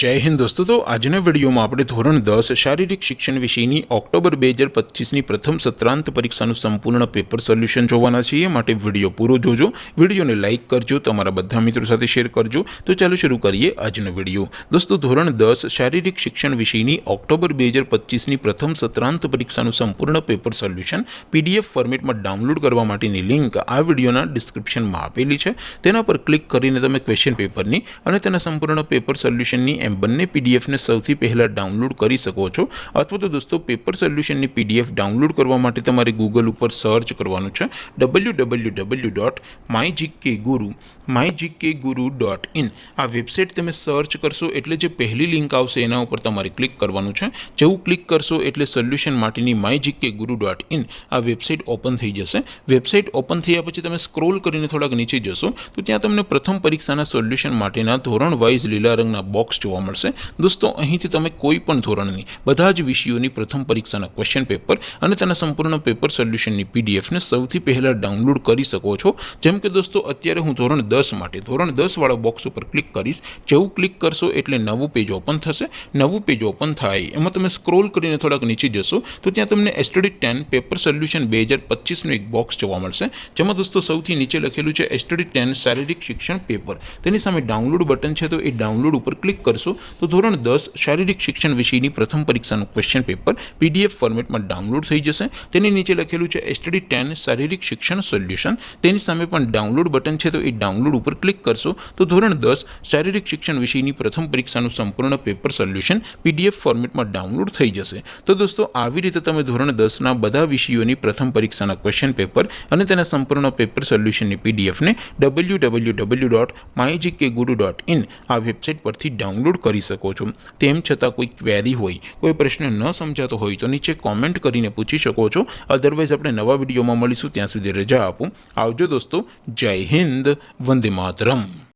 जय हिंद दोस्तों। तो आजना वीडियो में આપણે ધોરણ 10 શારીરિક શિક્ષણ વિષયની ઓક્ટોબર 2025ની પ્રથમ સત્રાંત પરીક્ષાનું સંપૂર્ણ પેપર સોલ્યુશન જોવાના છીએ। માટે વિડિયો પૂરો જોજો, વિડિયોને લાઈક કરજો, તમારા બધા મિત્રો સાથે શેર કરજો। તો ચાલો શરૂ કરીએ આજનો વિડિયો। દોસ્તો ધોરણ 10 શારીરિક શિક્ષણ વિષયની ઓક્ટોબર 2025ની પ્રથમ સત્રાંત પરીક્ષાનું સંપૂર્ણ પેપર સોલ્યુશન પીડીએફ ફોર્મેટમાં ડાઉનલોડ કરવા માટેની લિંક આ વિડિયોના ડિસ્ક્રિપ્શનમાં આપેલી છે। તેના પર ક્લિક કરીને તમે ક્વેશ્ચન પેપરની અને તેના સંપૂર્ણ પેપર સોલ્યુશનની એમ બંને પીડીએફ ને સૌથી પહેલા ડાઉનલોડ કરી શકો છો। અથવા તો દોસ્તો પેપર સોલ્યુશનની પીડીએફ ડાઉનલોડ કરવા માટે તમારે ગૂગલ ઉપર સર્ચ કરવાનું છે www.mygkguru.in। આ વેબસાઇટ તમે સર્ચ કરશો એટલે જે પહેલી લિંક આવશે એના ઉપર તમારે ક્લિક કરવાનું છે। જેવું ક્લિક કરશો એટલે સોલ્યુશન માટેની mygkguru.in આ વેબસાઇટ ઓપન થઈ જશે। વેબસાઇટ ઓપન થયા પછી તમે સ્ક્રોલ કરીને થોડાક નીચે જશો તો ત્યાં તમને પ્રથમ પરીક્ષાના સોલ્યુશન માટેના ધોરણ વાઇઝ લીલા રંગના બોક્સ જોવા મળશે। दोस्तों અહીંથી તમે કોઈ પણ ધોરણની બધા જ વિષયોની પ્રથમ પરીક્ષાના ક્વેશ્ચન પેપર અને તેના સંપૂર્ણ પેપર સોલ્યુશનની પીડીએફ ને સૌથી પહેલા ડાઉનલોડ કરી શકો છો। જેમ કે દોસ્તો અત્યારે હું ધોરણ 10 માટે ધોરણ 10 વાળા બોક્સ ઉપર ક્લિક કરીશ। જેવું ક્લિક કરશો એટલે નવું પેજ ઓપન થશે। નવું પેજ ઓપન થાય એમાં તમે સ્ક્રોલ કરીને થોડાક નીચે જશો તો ત્યાં તમને એસટીડી 10 પેપર સોલ્યુશન 2025 નું એક બોક્સ જોવા મળશે। જેમાં દોસ્તો સૌથી નીચે લખેલું છે એસટીડી 10 શારીરિક શિક્ષણ પેપર। તેની સામે ડાઉનલોડ બટન છે તો એ ડાઉનલોડ ઉપર ક્લિક કરશો तो ધોરણ 10 શારીરિક શિક્ષણ વિષયની પ્રથમ પરીક્ષાનું ક્વેશ્ચન પેપર પીડીએફ ફોર્મેટમાં ડાઉનલોડ થઈ જશે। તેની નીચે લખેલું છે એસટીડી 10 શારીરિક શિક્ષણ સોલ્યુશન। તેની સામે પણ ડાઉનલોડ બટન છે તો એ ડાઉનલોડ ઉપર ક્લિક કરશો તો ધોરણ 10 શારીરિક શિક્ષણ વિષયની પ્રથમ પરીક્ષાનું સંપૂર્ણ પેપર સોલ્યુશન પીડીએફ ફોર્મેટમાં ડાઉનલોડ થઈ જશે। તો દોસ્તો આવી રીતે તમે ધોરણ 10ના બધા વિષયોની પ્રથમ પરીક્ષાના ક્વેશ્ચન પેપર અને તેના સંપૂર્ણ પેપર સોલ્યુશનની પીડીએફ ને www.mygkguru.in આ વેબસાઇટ પરથી ડાઉનલોડ કરી શકો છો। તેમ છતાં કોઈ ક્વેરી હોય, કોઈ પ્રશ્ન ન સમજાતો હોય તો નીચે કોમેન્ટ કરીને પૂછી શકો છો। અધરવાઇઝ આપણે નવા વિડીયોમાં મળીશું, ત્યાં સુધી રજા આપો। આવજો દોસ્તો। જય હિન્દ, વંદે માતરમ।